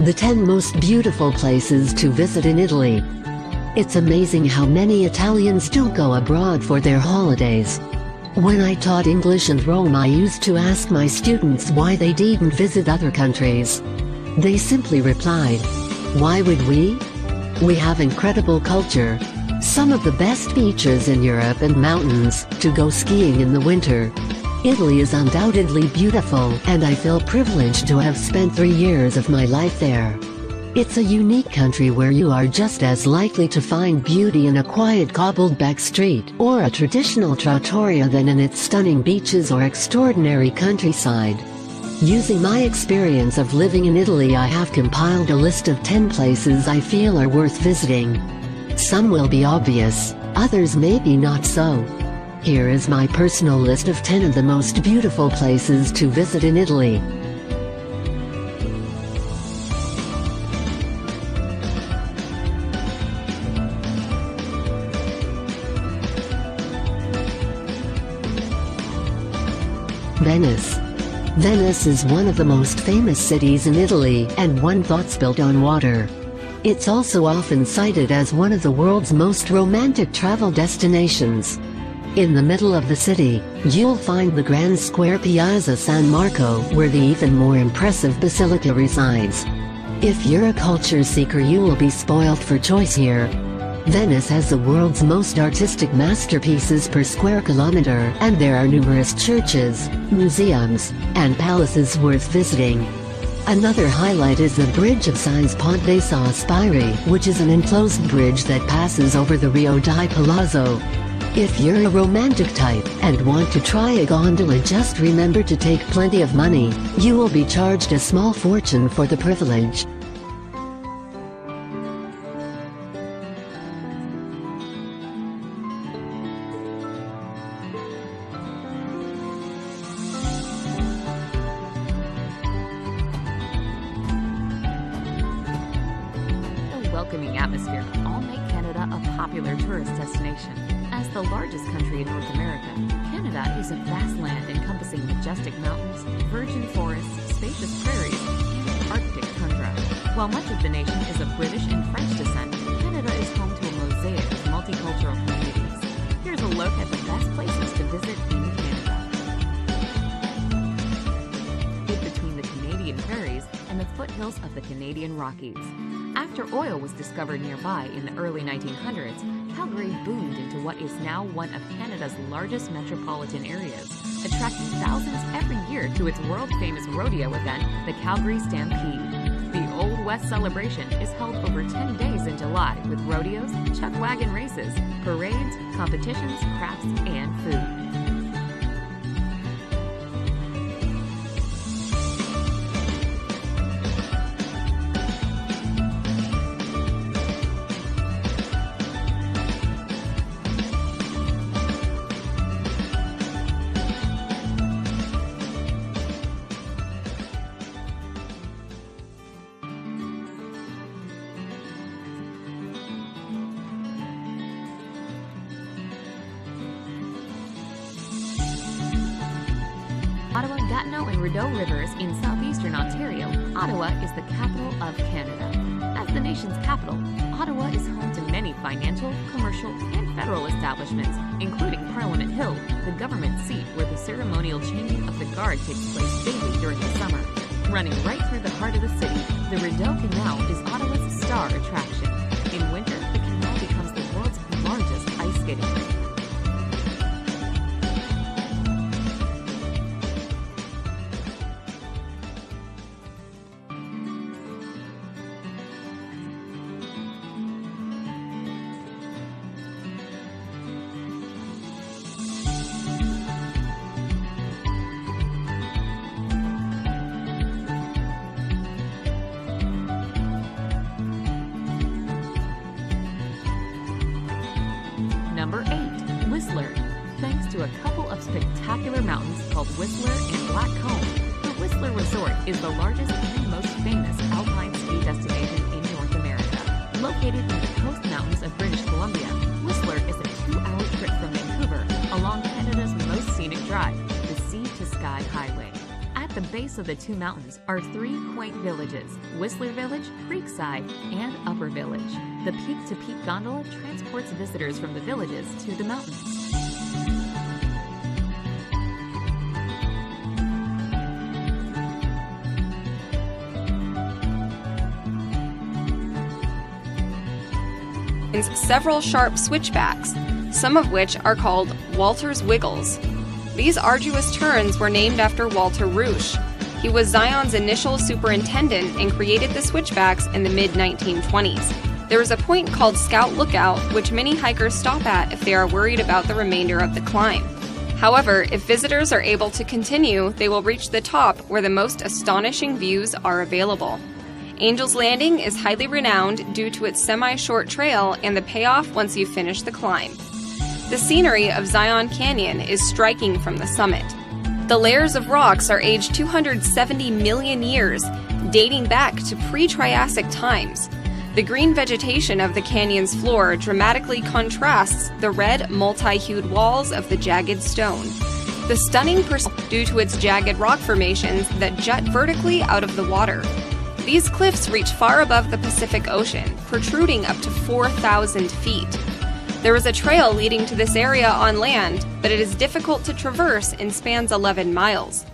The 10 most beautiful places to visit in Italy. It's amazing how many Italians still go abroad for their holidays. When I taught English in Rome, I used to ask my students why they didn't visit other countries. They simply replied, "Why would we? We have incredible culture. Some of the best beaches in Europe and mountains to go skiing in the winter. Italy is undoubtedly beautiful, and I feel privileged to have spent 3 years of my life there. It's a unique country where you are just as likely to find beauty in a quiet cobbled back street or a traditional trattoria than in its stunning beaches or extraordinary countryside." Using my experience of living in Italy, I have compiled a list of 10 places I feel are worth visiting. Some will be obvious, others maybe not so. Here is my personal list of 10 of the most beautiful places to visit in Italy. Venice. Venice is one of the most famous cities in Italy, and one that's built on water. It's also often cited as one of the world's most romantic travel destinations. In the middle of the city, you'll find the grand square Piazza San Marco, where the even more impressive basilica resides. If you're a culture seeker, you will be spoiled for choice here. Venice has the world's most artistic masterpieces per square kilometer, and there are numerous churches, museums, and palaces worth visiting. Another highlight is the Bridge of Sighs Ponte Sa Spiri, which is an enclosed bridge that passes over the Rio di Palazzo. If you're a romantic type and want to try a gondola, just remember to take plenty of money. You will be charged a small fortune for the privilege. Welcoming atmosphere all make Canada a popular tourist destination. As the largest country in North America, Canada is a vast land encompassing majestic mountains, virgin forests, spacious prairies, and Arctic tundra. While much of the nation is of British and French descent, Canada is home to a mosaic of multicultural communities. Here's a look at the best places to visit in Canada. In between the Canadian prairies and the foothills of the Canadian Rockies. After oil was discovered nearby in the early 1900s, Calgary boomed into what is now one of Canada's largest metropolitan areas, attracting thousands every year to its world-famous rodeo event, the Calgary Stampede. The Old West celebration is held over 10 days in July with rodeos, chuck wagon races, parades, competitions, crafts, and food. Ottawa, Gatineau, and Rideau Rivers in southeastern Ontario, Ottawa is the capital of Canada. As the nation's capital, Ottawa is home to many financial, commercial, and federal establishments, including Parliament Hill, the government seat where the ceremonial changing of the guard takes place daily during the summer. Running right through the heart of the city, the Rideau Canal is Ottawa's star attraction. In winter, the canal becomes the world's largest ice skating rink. Number 8. Whistler. Thanks to a couple of spectacular mountains called Whistler and Black Comb, the Whistler Resort is the largest and most famous alpine ski destination in North America. Located in the coast mountains of British Columbia, Whistler is a 2-hour trip from Vancouver along Canada's most scenic drive, the Sea to Sky Highway. At the base of the two mountains are three quaint villages: Whistler Village, Creekside, and Upper Village. The peak-to-peak gondola transports visitors from the villages to the mountains. Several sharp switchbacks, some of which are called Walter's Wiggles. These arduous turns were named after Walter Rausch. He was Zion's initial superintendent and created the switchbacks in the mid-1920s. There is a point called Scout Lookout, which many hikers stop at if they are worried about the remainder of the climb. However, if visitors are able to continue, they will reach the top where the most astonishing views are available. Angel's Landing is highly renowned due to its semi-short trail and the payoff once you finish the climb. The scenery of Zion Canyon is striking from the summit. The layers of rocks are aged 270 million years, dating back to pre-Triassic times. The green vegetation of the canyon's floor dramatically contrasts the red, multi-hued walls of the jagged stone. The stunning due to its jagged rock formations that jut vertically out of the water. These cliffs reach far above the Pacific Ocean, protruding up to 4,000 feet. There is a trail leading to this area on land, but it is difficult to traverse and spans 11 miles.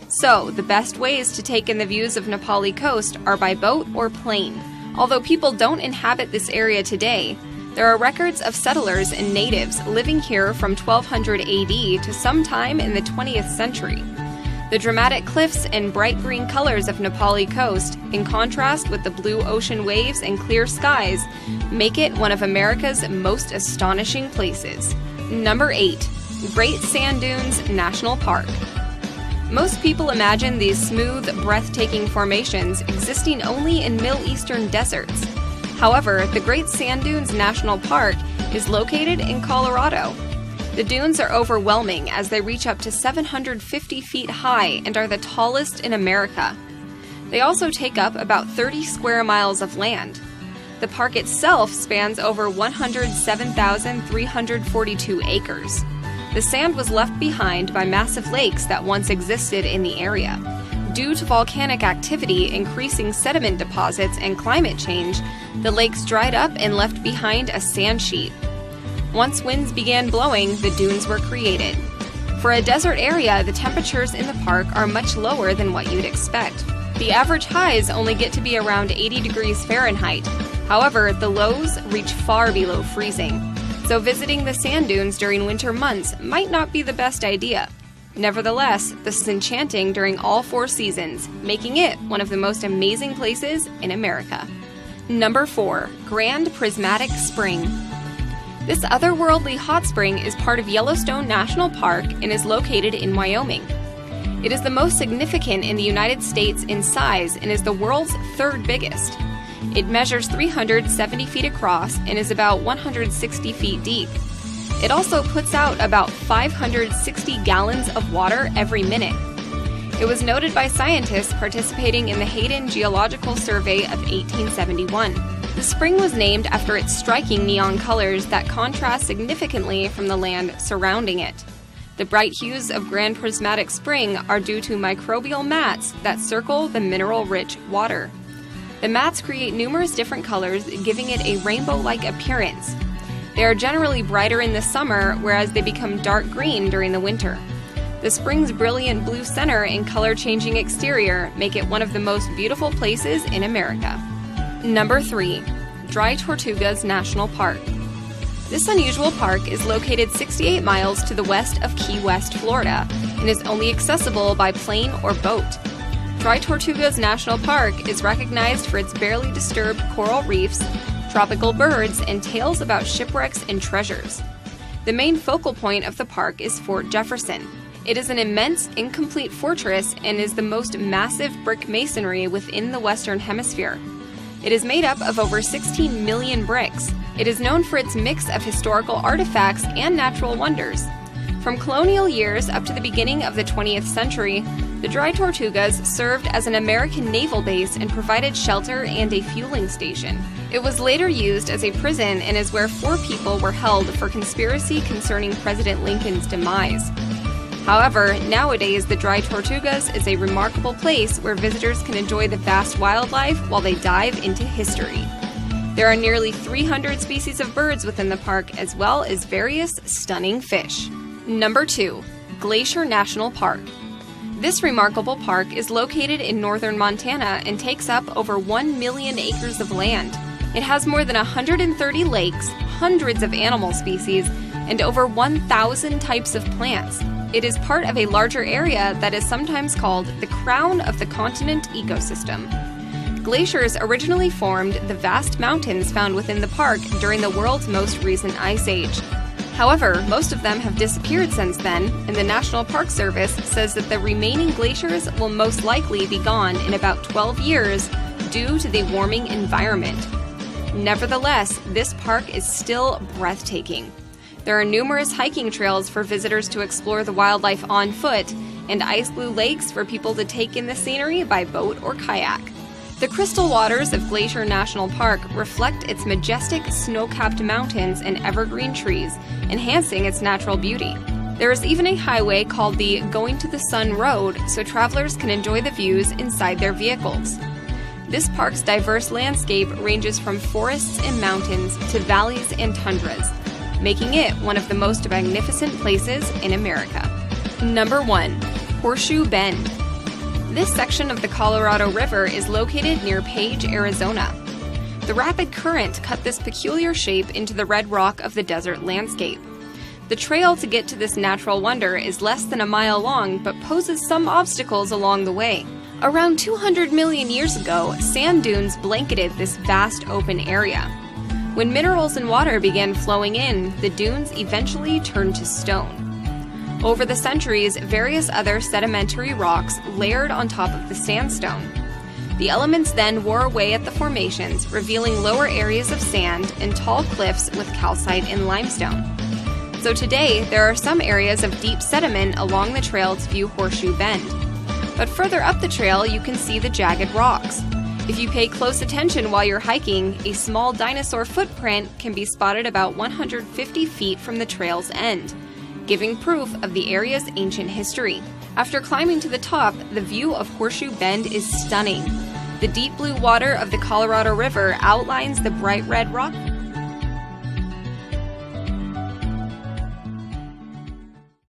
So, the best ways to take in the views of Nepali Coast are by boat or plane. Although people don't inhabit this area today, there are records of settlers and natives living here from 1200 AD to sometime in the 20th century. The dramatic cliffs and bright green colors of Nepali Coast, in contrast with the blue ocean waves and clear skies, make it one of America's most astonishing places. Number 8. Great Sand Dunes National Park. Most people imagine these smooth, breathtaking formations existing only in Middle Eastern deserts. However, the Great Sand Dunes National Park is located in Colorado. The dunes are overwhelming as they reach up to 750 feet high and are the tallest in America. They also take up about 30 square miles of land. The park itself spans over 107,342 acres. The sand was left behind by massive lakes that once existed in the area. Due to volcanic activity, increasing sediment deposits, and climate change, the lakes dried up and left behind a sand sheet. Once winds began blowing, the dunes were created. For a desert area, the temperatures in the park are much lower than what you'd expect. The average highs only get to be around 80 degrees Fahrenheit. However, the lows reach far below freezing. So visiting the sand dunes during winter months might not be the best idea. Nevertheless, this is enchanting during all 4 seasons, making it one of the most amazing places in America. Number 4. Grand Prismatic Spring. This otherworldly hot spring is part of Yellowstone National Park and is located in Wyoming. It is the most significant in the United States in size and is the world's 3rd biggest. It measures 370 feet across and is about 160 feet deep. It also puts out about 560 gallons of water every minute. It was noted by scientists participating in the Hayden Geological Survey of 1871. The spring was named after its striking neon colors that contrast significantly from the land surrounding it. The bright hues of Grand Prismatic Spring are due to microbial mats that circle the mineral-rich water. The mats create numerous different colors, giving it a rainbow-like appearance. They are generally brighter in the summer, whereas they become dark green during the winter. The spring's brilliant blue center and color-changing exterior make it one of the most beautiful places in America. Number 3. Dry Tortugas National Park. This unusual park is located 68 miles to the west of Key West, Florida, and is only accessible by plane or boat. Dry Tortugas National Park is recognized for its barely disturbed coral reefs, tropical birds, and tales about shipwrecks and treasures. The main focal point of the park is Fort Jefferson. It is an immense, incomplete fortress and is the most massive brick masonry within the Western Hemisphere. It is made up of over 16 million bricks. It is known for its mix of historical artifacts and natural wonders. From colonial years up to the beginning of the 20th century, the Dry Tortugas served as an American naval base and provided shelter and a fueling station. It was later used as a prison and is where 4 people were held for conspiracy concerning President Lincoln's demise. However, nowadays the Dry Tortugas is a remarkable place where visitors can enjoy the vast wildlife while they dive into history. There are nearly 300 species of birds within the park, as well as various stunning fish. Number 2. Glacier National Park. This remarkable park is located in northern Montana and takes up over 1 million acres of land. It has more than 130 lakes, hundreds of animal species, and over 1,000 types of plants. It is part of a larger area that is sometimes called the crown of the continent ecosystem. Glaciers originally formed the vast mountains found within the park during the world's most recent ice age. However, most of them have disappeared since then, and the National Park Service says that the remaining glaciers will most likely be gone in about 12 years due to the warming environment. Nevertheless, this park is still breathtaking. There are numerous hiking trails for visitors to explore the wildlife on foot, and ice blue lakes for people to take in the scenery by boat or kayak. The crystal waters of Glacier National Park reflect its majestic snow-capped mountains and evergreen trees, enhancing its natural beauty. There is even a highway called the Going to the Sun Road, so travelers can enjoy the views inside their vehicles. This park's diverse landscape ranges from forests and mountains to valleys and tundras, making it one of the most magnificent places in America. Number 1. Horseshoe Bend. This section of the Colorado River is located near Page, Arizona. The rapid current cut this peculiar shape into the red rock of the desert landscape. The trail to get to this natural wonder is less than a mile long, but poses some obstacles along the way. Around 200 million years ago, sand dunes blanketed this vast open area. When minerals and water began flowing in, the dunes eventually turned to stone. Over the centuries, various other sedimentary rocks layered on top of the sandstone. The elements then wore away at the formations, revealing lower areas of sand and tall cliffs with calcite and limestone. So today, there are some areas of deep sediment along the trail to view Horseshoe Bend. But further up the trail, you can see the jagged rocks. If you pay close attention while you're hiking, a small dinosaur footprint can be spotted about 150 feet from the trail's end, giving proof of the area's ancient history. After climbing to the top, the view of Horseshoe Bend is stunning. The deep blue water of the Colorado River outlines the bright red rock